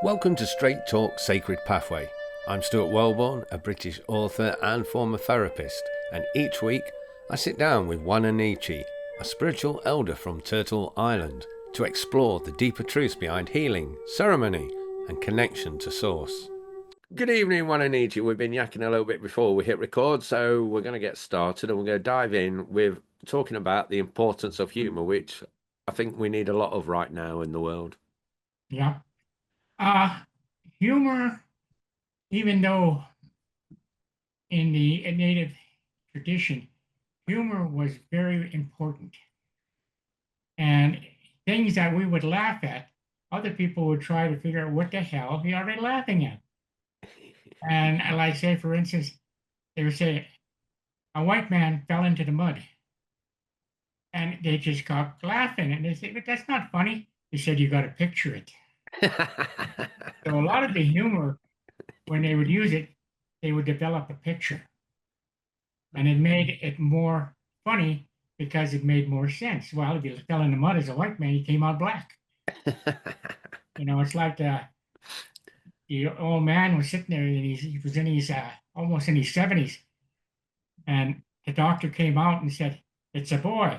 Welcome to Straight Talk Sacred Pathway. I'm Stuart Wellborn, a British author and former therapist, and each week I sit down with Wa-Na-Nee-Che, a spiritual elder from Turtle Island, to explore the deeper truths behind healing, ceremony, and connection to Source. Good evening, Wa-Na-Nee-Che. We've been yakking a little bit before we hit record, so we're going to get started and we're going to dive in with talking about the importance of humour, which I think we need a lot of right now in the world. Yeah. Uh, Humor, even though in the native tradition, humor was very important. And things that we would laugh at, other people would try to figure out what the hell are they laughing at. And like say, for instance, they would say, a white man fell into the mud. And they just got laughing. And they say, but that's not funny. He said, you got to picture it. So a lot of the humor, when they would use it, they would develop a picture. And it made it more funny because it made more sense. Well, if you fell in the mud as a white man, he came out black. It's like the old man was sitting there and he was in his almost in his 70s. And the doctor came out and said, it's a boy.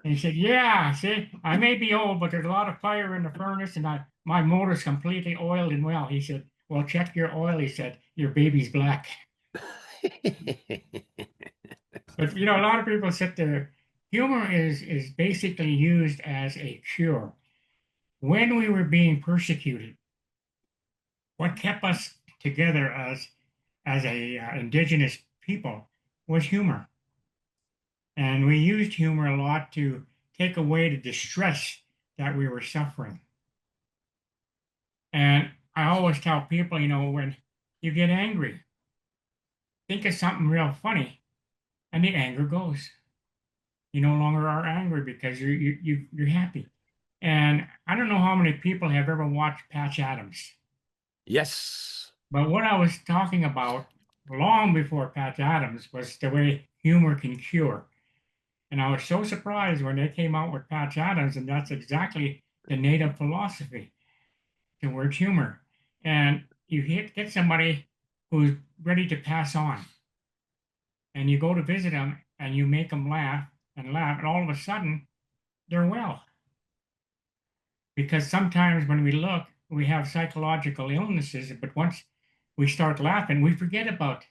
And he said, yeah, see, I may be old, but there's a lot of fire in the furnace and my motor's completely oiled and well. He said, well, check your oil. He said, your baby's black. But a lot of people sit there. Humor is basically used as a cure. When we were being persecuted, what kept us together as a indigenous people was humor, and we used humor a lot to take away the distress that we were suffering. And I always tell people, when you get angry, think of something real funny, and the anger goes. You no longer are angry because you're happy. And I don't know how many people have ever watched Patch Adams, Yes. but what I was talking about long before Patch Adams was the way humor can cure. And I was so surprised when they came out with Patch Adams, and that's exactly the native philosophy towards humor. And you get somebody who's ready to pass on, and you go to visit them, and you make them laugh and laugh, and all of a sudden they're well. Because sometimes when we look, we have psychological illnesses, but once we start laughing, we forget about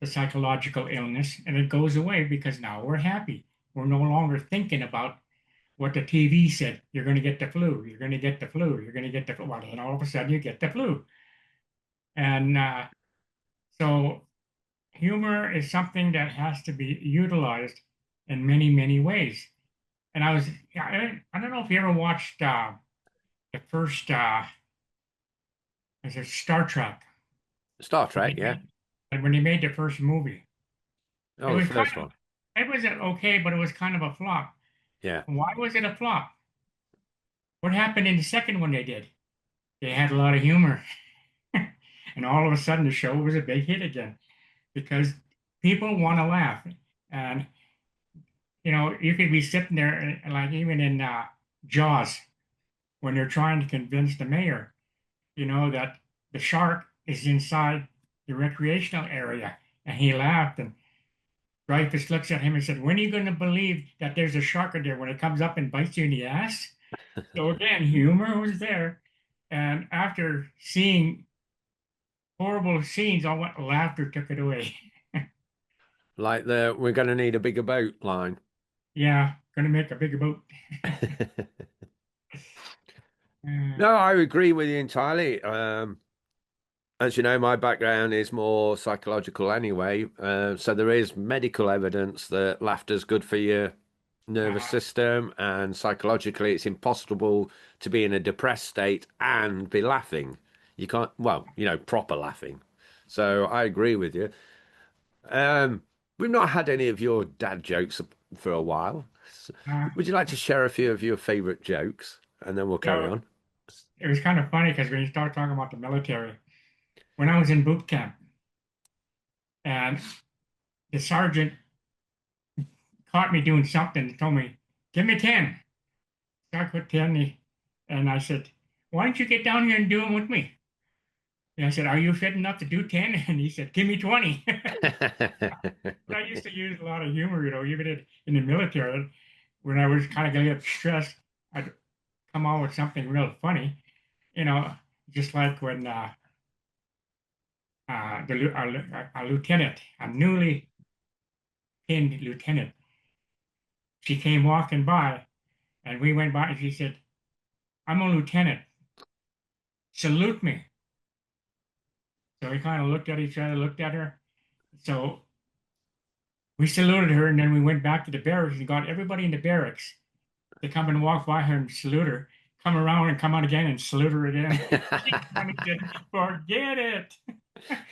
the psychological illness and it goes away because now we're happy. We're no longer thinking about what the TV said. You're going to get the flu. You're going to get the flu. You're going to get the flu. Well, then all of a sudden you get the flu. And so humor is something that has to be utilized in many, many ways. And I don't know if you ever watched the first is it Star Trek? Star Trek, yeah. And when they made the first movie, it Oh, the was first one. it was okay, but it was kind of a flop. Yeah. Why was it a flop? What happened in the second one they did? They had a lot of humor, and all of a sudden the show was a big hit again because people want to laugh, and you could be sitting there and like even in Jaws when they're trying to convince the mayor, that the shark is inside the recreational area. And he laughed, and Dreyfus looks at him and said, when are you going to believe that there's a shark in there when it comes up and bites you in the ass? So again, humor was there. And after seeing horrible scenes, all what laughter took it away. Like we're going to need a bigger boat line. Yeah, going to make a bigger boat. No, I agree with you entirely. As you know, my background is more psychological anyway. So there is medical evidence that laughter's good for your nervous system, and psychologically, it's impossible to be in a depressed state and be laughing. You can't, well, proper laughing. So I agree with you. Um, we've not had any of your dad jokes for a while. uh, Would you like to share a few of your favorite jokes, and then we'll you carry know, on? it was kind of funny because when you start talking about the military, when I was in boot camp, and the sergeant caught me doing something and told me, give me 10. So I put 10, and I said, why don't you get down here and do them with me? And I said, are you fit enough to do 10? And he said, give me 20. But I used to use a lot of humor, even in the military. When I was kind of getting stressed, I'd come on with something real funny, you know, just like when our lieutenant, a newly pinned lieutenant, she came walking by and we went by and she said, I'm a lieutenant, salute me. So we kind of looked at each other, looked at her. So we saluted her and then we went back to the barracks and got everybody in the barracks to come and walk by her and salute her, come around and come on again and salute her again. She kind of said, forget it.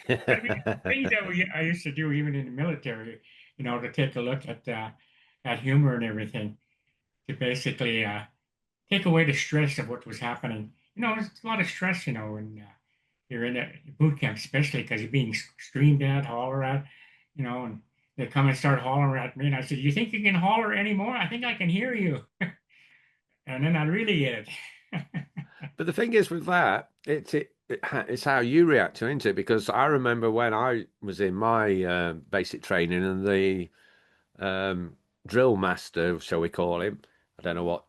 But things that I used to do even in the military, to take a look at humor and everything to basically take away the stress of what was happening. There's a lot of stress, when you're in a boot camp, especially because you're being screamed at, hollered at, and they come and start hollering at me. And I said, you think you can holler anymore? I think I can hear you. And then I really did. But the thing is with that, it's how you react to it, isn't it? Because I remember when I was in my basic training and the drill master, shall we call him? I don't know what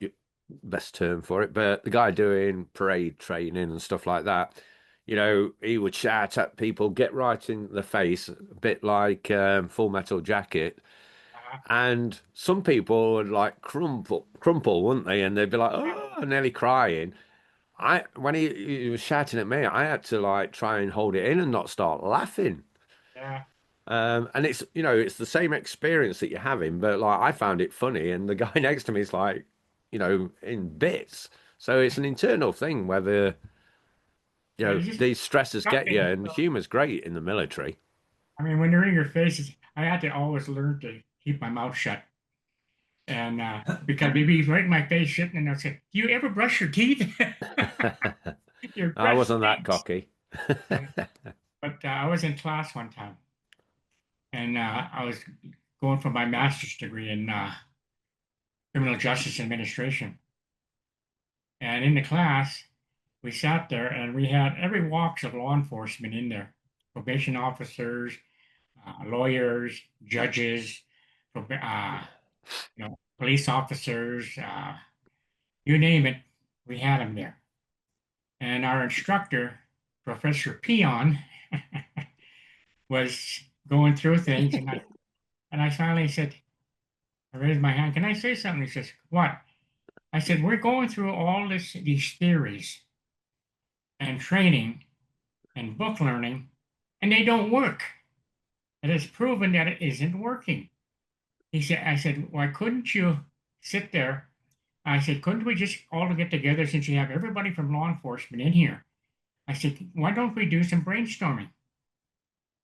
best term for it, but the guy doing parade training and stuff like that, he would shout at people, get right in the face, a bit like Full Metal Jacket. And some people would like crumple, wouldn't they? And they'd be like, oh, nearly crying. When he was shouting at me, I had to like try and hold it in and not start laughing. Yeah. And it's the same experience that you're having, but like I found it funny, and the guy next to me is like, in bits. So it's an internal thing whether It's just these stresses get you, something. and humor's great in the military. I mean, when they're in your faces, I had to always learn to keep my mouth shut. And because maybe he's right in my face sitting and I'll say, do you ever brush your teeth? Your I breath wasn't that stinks. cocky. Yeah. But I was in class one time and I was going for my master's degree in criminal justice administration. And in the class, we sat there and we had every walks of law enforcement in there, probation officers, lawyers, judges, police officers, you name it, we had them there. And our instructor, Professor Peon, was going through things, and I finally said, I raised my hand, can I say something? He says, what? I said, we're going through all these theories and training and book learning, and they don't work. It is proven that it isn't working. I said, why couldn't you sit there? I said, couldn't we just all get together since you have everybody from law enforcement in here? I said, why don't we do some brainstorming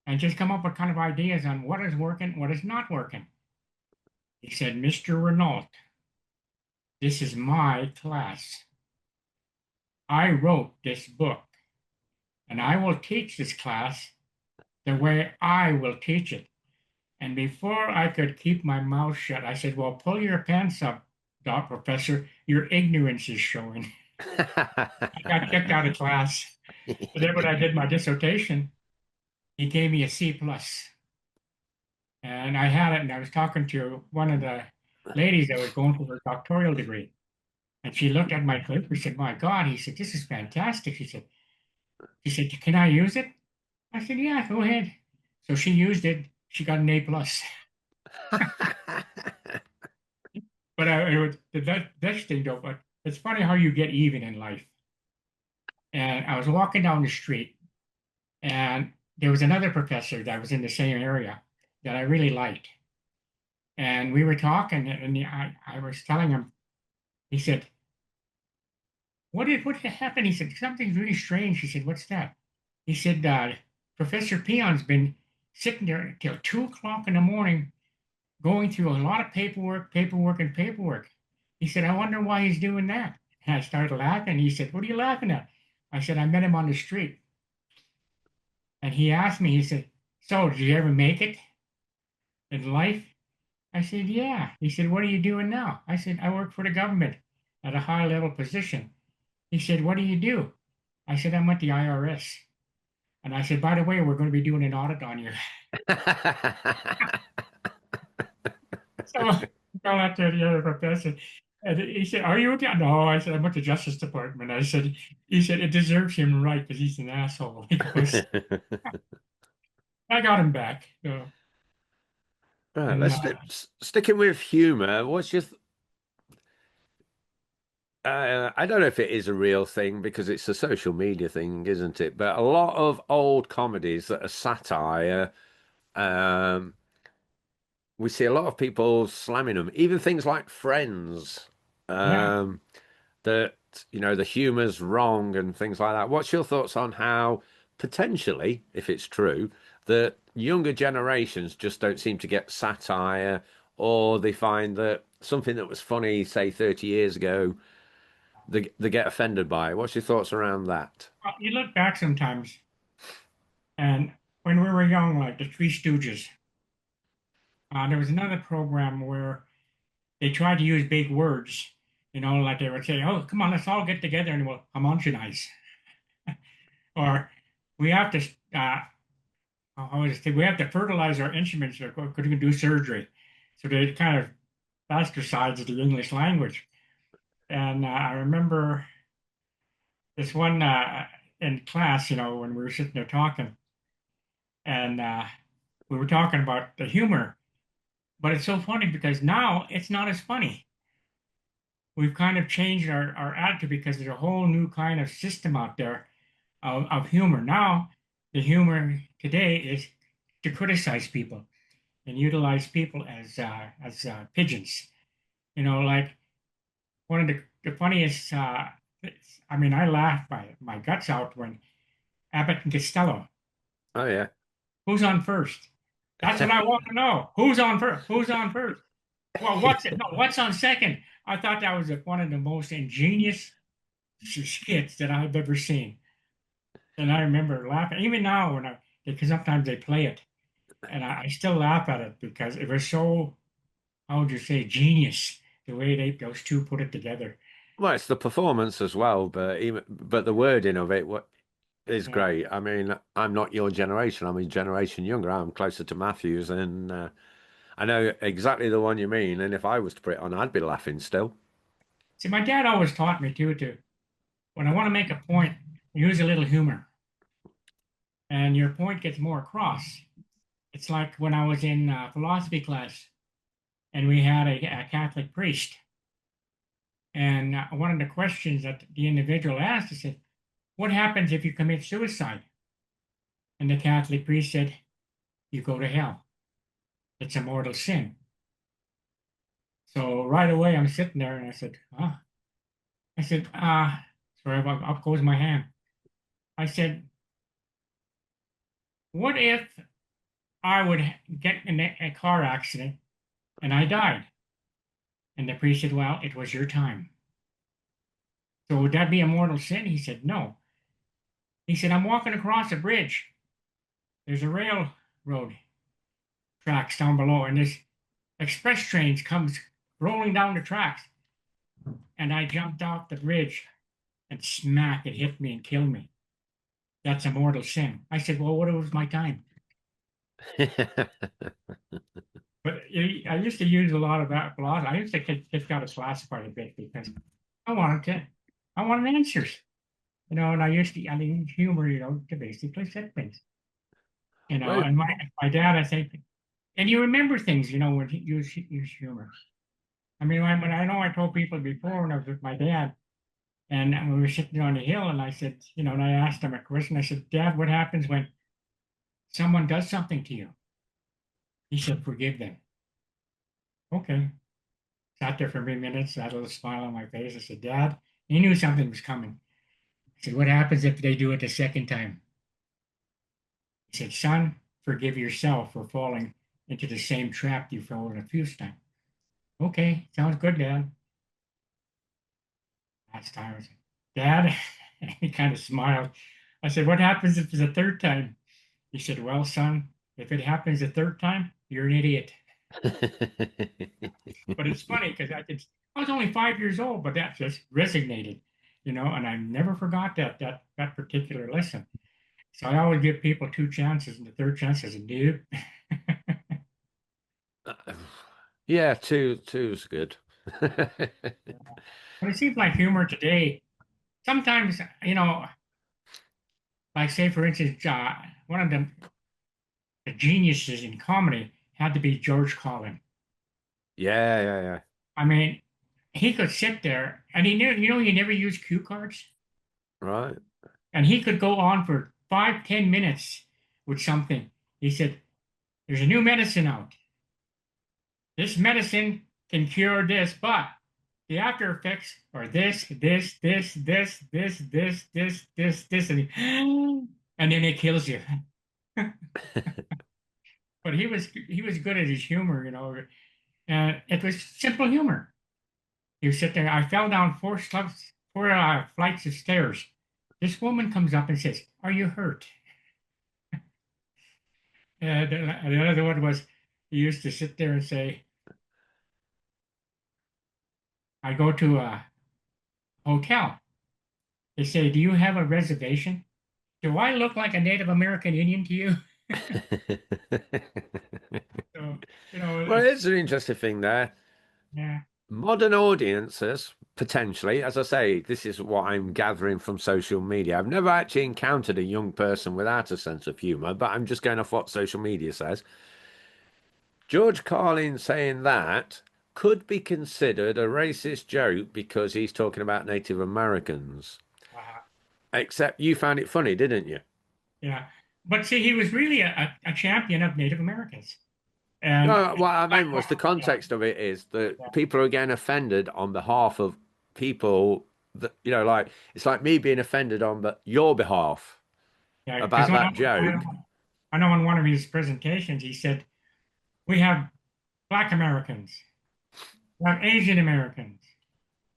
and just come up with kind of ideas on what is working, what is not working? He said, Mr. Renault, this is my class. I wrote this book and I will teach this class the way I will teach it. And before I could keep my mouth shut, I said, well, pull your pants up, Professor. Your ignorance is showing. I got kicked out of class. But then when I did my dissertation, he gave me a C plus. And I had it, and I was talking to one of the ladies that was going for her doctoral degree. And she looked at my paper and said, my God, he said, this is fantastic. She said, can I use it? I said, yeah, go ahead. So she used it. She got an A plus. But that's thing though, but it's funny how you get even in life. And I was walking down the street and there was another professor that was in the same area that I really liked. And we were talking and I was telling him, he said, what happened? He said, something's really strange. He said, what's that? He said, Professor Peon's been sitting there till 2 o'clock in the morning going through a lot of paperwork. He said, I wonder why he's doing that. And I started laughing. He said, what are you laughing at? I said, I met him on the street. And he asked me, he said, so did you ever make it in life? I said, yeah. He said, what are you doing now? I said, I work for the government at a high level position. He said, "What do you do?" I said, "I'm at the IRS." And I said, "By the way, we're going to be doing an audit on you." So I fell out to the other professor. And he said, "Are you okay?" No, I said, "I'm at the Justice Department." I said, he said, "It deserves him right because he's an asshole." He goes, I got him back. So, Right, and sticking with humor. I don't know if it is a real thing because it's a social media thing, isn't it? But a lot of old comedies that are satire, um, we see a lot of people slamming them. Even things like Friends, yeah, um, that the humor's wrong and things like that. What's your thoughts on how potentially, if it's true, that younger generations just don't seem to get satire, or they find that something that was funny, say 30 years ago, they get offended by it? What's your thoughts around that? well, you look back sometimes, and when we were young, like the Three Stooges, there was another program where they tried to use big words. Like they would say, "Oh, come on, let's all get together and we'll homogenize," or we have to. I always think we have to fertilize our instruments or could we do surgery. So they kind of bastardize the English language. And I remember this one in class, when we were sitting there talking, and we were talking about the humor. But it's so funny because now it's not as funny. We've kind of changed our attitude because there's a whole new kind of system out there of humor. Now, the humor today is to criticize people and utilize people as pigeons. Like one of the funniest. I mean, I laughed my guts out when Abbott and Costello. Oh yeah. Who's on first? That's what I want to know. Who's on first? Who's on first? Well, what's it? No, what's on second? I thought that was one of the most ingenious skits that I've ever seen, and I remember laughing. Even now, because sometimes they play it, and I still laugh at it because it was so, how would you say, genius the way those two put it together. Well, it's the performance as well, but the wording of it is Yeah. great. I mean, I'm not your generation. I'm a generation younger. I'm closer to Matthews, and I know exactly the one you mean. And if I was to put it on, I'd be laughing still. See, my dad always taught me too to when I want to make a point, use a little humor, and your point gets more across. It's like when I was in philosophy class, and we had a Catholic priest, and one of the questions that the individual asked, he said, "What happens if you commit suicide?" And the Catholic priest said, "You go to hell. It's a mortal sin." So right away, I'm sitting there, and I said, "Huh?" I said, sorry, up goes my hand. I said, "What if I would get in a car accident and I died?" And the priest said, "Well, it was your time." So would that be a mortal sin? He said, "No." He said, "I'm walking across a bridge. There's a railroad tracks down below, and this express train comes rolling down the tracks. And I jumped off the bridge and smack, it hit me and killed me. That's a mortal sin." I said, "Well, what was my time?" But I used to use a lot of that philosophy. I used to kick out his last part a bit because I wanted to, I wanted answers, and I use humor, to basically set things, Well, and my dad, I think, and you remember things, when he use humor. I mean, when I know I told people before when I was with my dad, and we were sitting on the hill, and I said, and I asked him a question. I said, "Dad, what happens when someone does something to you?" He said, "Forgive them." Okay. Sat there for 3 minutes, had a little smile on my face. I said, "Dad," he knew something was coming. I said, "What happens if they do it the second time?" He said, "Son, forgive yourself for falling into the same trap you fell in a few times." Okay, sounds good, Dad. That's tiring. Dad, he kind of smiled. I said, "What happens if it's a third time?" He said, "Well, son, if it happens a third time, you're an idiot." But it's funny because I was only 5 years old, but that just resonated. and I never forgot that particular lesson. So I always give people two chances, and the third chance is a noob. Yeah, two's good. But it seems like humor today, sometimes, like say for instance, one of the geniuses in comedy had to be George Carlin. Yeah, yeah, yeah. I mean, he could sit there and he knew, he never used cue cards, Right. and he could go on for 5, 10 minutes with something. He said, "There's a new medicine out. This medicine can cure this, but the after effects are this, and then it kills you." But he was good at his humor, and it was simple humor. You sit there. I fell down four flights of stairs. This woman comes up and says, "Are you hurt?" The other one was he used to sit there and say, "I go to a hotel." They say, "Do you have a reservation?" "Do I look like a Native American Indian to you?" So, Well, it's an interesting thing there. yeah, Modern audiences, potentially, as I say, this is what I'm gathering from social media. I've never actually encountered a young person without a sense of humor, but I'm just going off what social media says. George Carlin saying that could be considered a racist joke because he's talking about Native Americans. uh, Except you found it funny, didn't you? yeah. But see, he was really a champion of Native Americans, and No, what I like, meant was the yeah, context of it is that yeah, people are getting offended on behalf of people that, like, it's like me being offended on your behalf yeah. Because about that joke. I know in one of his presentations he said we have Black Americans, we have Asian Americans,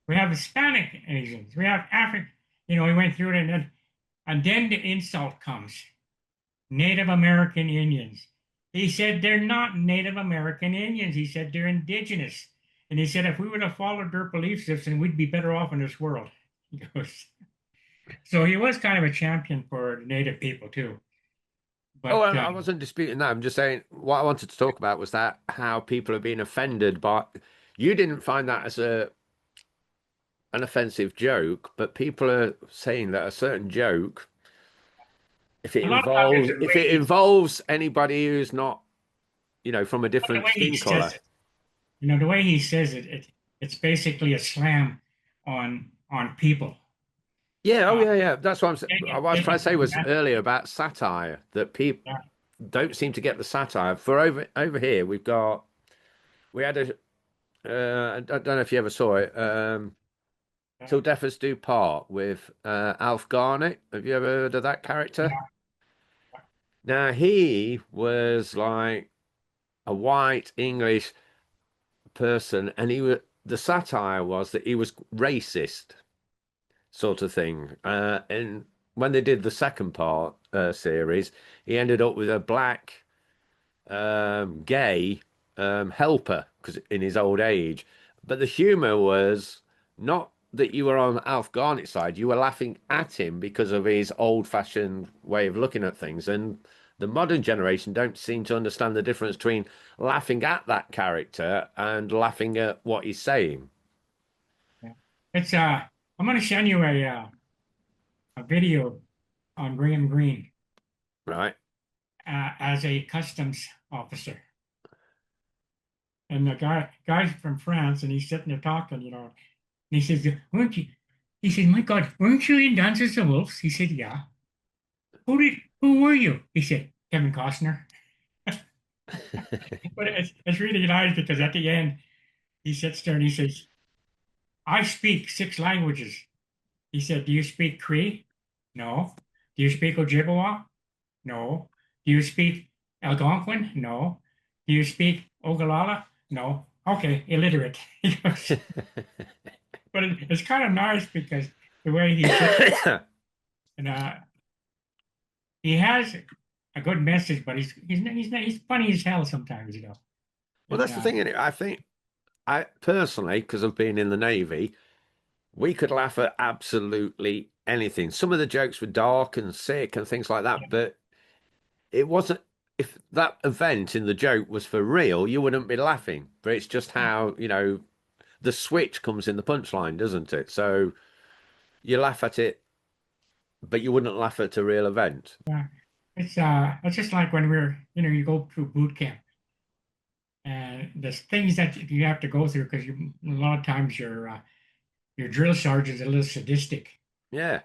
we have Hispanic Asians, we have African. He went through it, and then the insult comes: Native American Indians. He said they're not Native American Indians. He said they're indigenous. And he said if we would have followed their belief system, we'd be better off in this world. He goes, so he was kind of a champion for Native people too. Oh, But well, I wasn't disputing that. I'm just saying what I wanted to talk about was that how people are being offended by. You didn't find that as an offensive joke, but people are saying that a certain joke, if it a lot of that is involves the if way it involves anybody who's not, from a the different way he skin says color. it. The way he says it's basically a slam on people. Yeah, oh Uh, yeah, yeah. That's what I was taking trying to say was advantage. earlier about satire that people Yeah, don't seem to get the satire. For over here, we had I don't know if you ever saw it. yeah, Till Death Us Do Part with Alf Garnett. Have you ever heard of that character? yeah. Now he was like a white English person, and the satire was that he was racist, sort of thing. And when they did the second part series, he ended up with a black gay helper because in his old age. But the humour was not that you were on Alf Garnett's side; you were laughing at him because of his old-fashioned way of looking at things. And the modern generation don't seem to understand the difference between laughing at that character and laughing at what he's saying. Yeah. It's I'm going to send you a video on Graham Greene Right? as a customs officer. And the guy's from France, and he's sitting there talking, and he says, "Weren't you?" He said, "My God, weren't you in Dances the Wolves?" He said, "Yeah." Who were you?" He said, "Kevin Costner." But it's really nice because at the end he sits there and he says, "I speak 6 languages." He said, "Do you speak Cree?" "No." "Do you speak Ojibwa?" "No." "Do you speak Algonquin?" "No." "Do you speak Ogallala?" "No." "Okay, illiterate." He goes, but it's kind of nice because the way he sits and he has a good message, but he's funny as hell sometimes, Well, And that's the thing, innit? I think I personally, because I've been in the Navy, we could laugh at absolutely anything. Some of the jokes were dark and sick and things like that, but it wasn't. If that event in the joke was for real, you wouldn't be laughing. But it's just how, the switch comes in the punchline, doesn't it? So you laugh at it, but you wouldn't laugh at a real event. Yeah. It's just like when you go through boot camp and there's things that you have to go through because a lot of times your drill sergeant's a little sadistic. Yeah.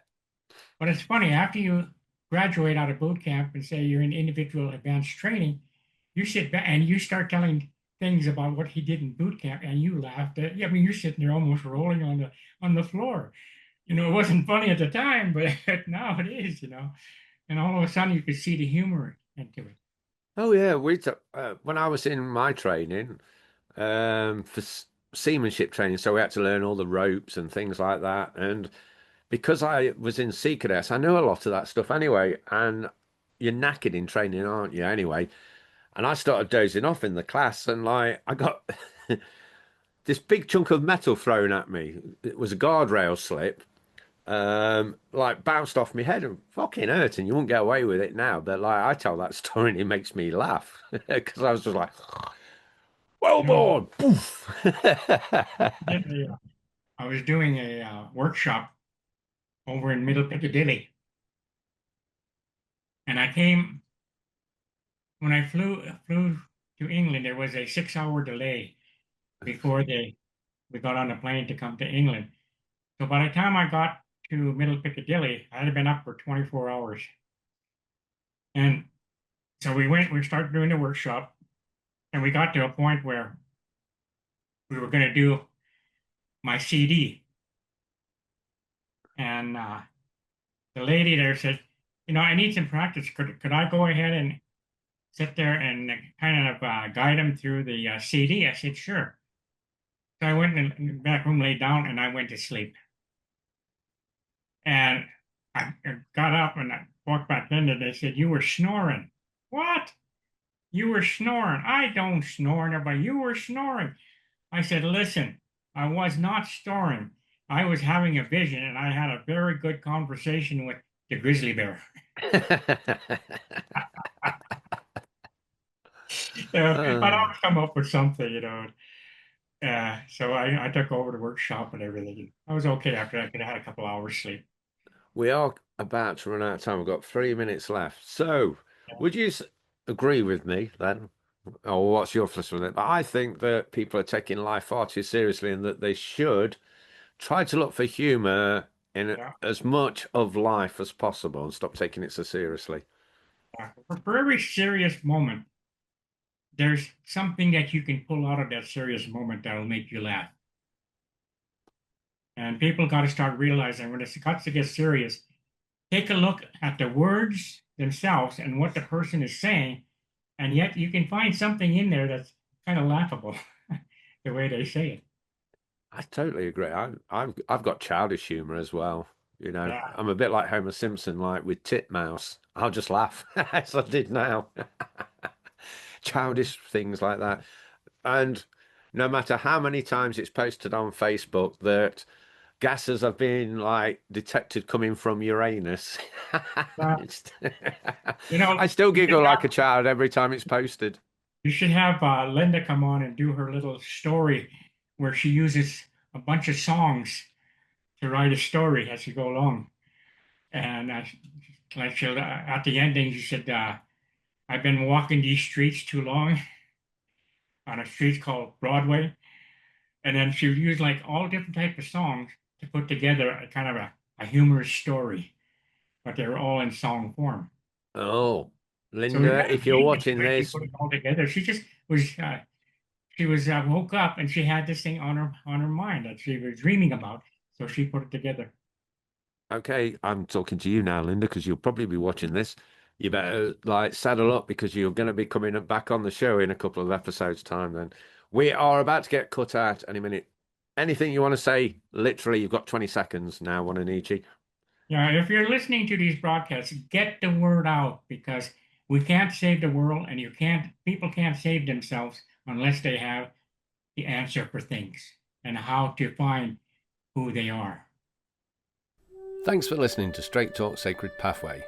But it's funny, after you graduate out of boot camp and say you're in individual advanced training, you sit back and you start telling things about what he did in boot camp and you laughed at, yeah, I mean, you're sitting there almost rolling on the floor. It wasn't funny at the time, but now it is, and all of a sudden you could see the humor into it. Oh yeah, when I was in my training for seamanship training, so we had to learn all the ropes and things like that. And because I was in Sea Cadets, I knew a lot of that stuff anyway. And you're knackered in training, aren't you? Anyway, and I started dozing off in the class, and like I got this big chunk of metal thrown at me. It was a guardrail slip, like bounced off my head and fucking hurt, and you won't get away with it now. But like I tell that story and it makes me laugh because I was just like, well You know, born, poof. I was doing a workshop over in Middle Piccadilly, and I came when I flew to England. There was a 6 hour delay before we got on the plane to come to England. So by the time I got to Middle Piccadilly, I had been up for 24 hours. And so we started doing the workshop, and we got to a point where we were going to do my CD. And the lady there said, I need some practice. Could I go ahead and sit there and kind of guide him through the CD? I said, sure. So I went in the back room, laid down, and I went to sleep. And I got up and I walked back in, and they said, you were snoring. What? You were snoring. I don't snore, nobody. You were snoring. I said, listen, I was not snoring. I was having a vision, and I had a very good conversation with the grizzly bear. But Oh, I'll come up with something. So I took over the workshop and everything. I was okay after that. I could have had a couple hours sleep. we are about to run out of time. We've got 3 minutes left. So, would you agree with me then? Or what's your philosophy on it? But I think that people are taking life far too seriously and that they should try to look for humor in Yeah. as much of life as possible and stop taking it so seriously. For every serious moment, there's something that you can pull out of that serious moment that'll make you laugh. And people got to start realizing when it got to get serious, take a look at the words themselves and what the person is saying, and yet you can find something in there that's kind of laughable, the way they say it. I totally agree. I've got childish humor as well. Yeah. I'm a bit like Homer Simpson, like with Titmouse. I'll just laugh as I did now. Childish things like that. And no matter how many times it's posted on Facebook that gases have been like detected coming from Uranus, Uh, it's- you know, I still you should giggle like a have, child every time it's posted. you should have Linda come on and do her little story where she uses a bunch of songs to write a story as you go along. And like at the ending, she said, I've been walking these streets too long on a street called Broadway. And then she would use like all different types of songs to put together a kind of a humorous story, but they were all in song form. Oh, So it was Linda, kind of if you're genius the watching way she this, put it all together. She was woke up and she had this thing on her mind that she was dreaming about. So she put it together. okay, I'm talking to you now, Linda, because you'll probably be watching this. You better like saddle up because you're going to be coming back on the show in a couple of episodes' time. Then we are about to get cut out any minute. Anything you want to say? Literally, you've got 20 seconds now, Wa-Na-Nee-Che. Yeah, if you're listening to these broadcasts, get the word out because we can't save the world and people can't save themselves unless they have the answer for things and how to find who they are. Thanks for listening to Straight Talk Sacred Pathway.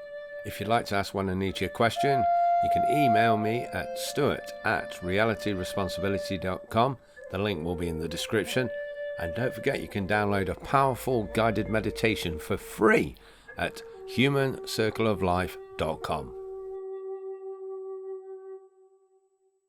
If you'd like to ask Wa-Na-Nee-Che a question, you can email me at stuart@realityresponsibility.com. The link will be in the description. And don't forget, you can download a powerful guided meditation for free at humancircleoflife.com.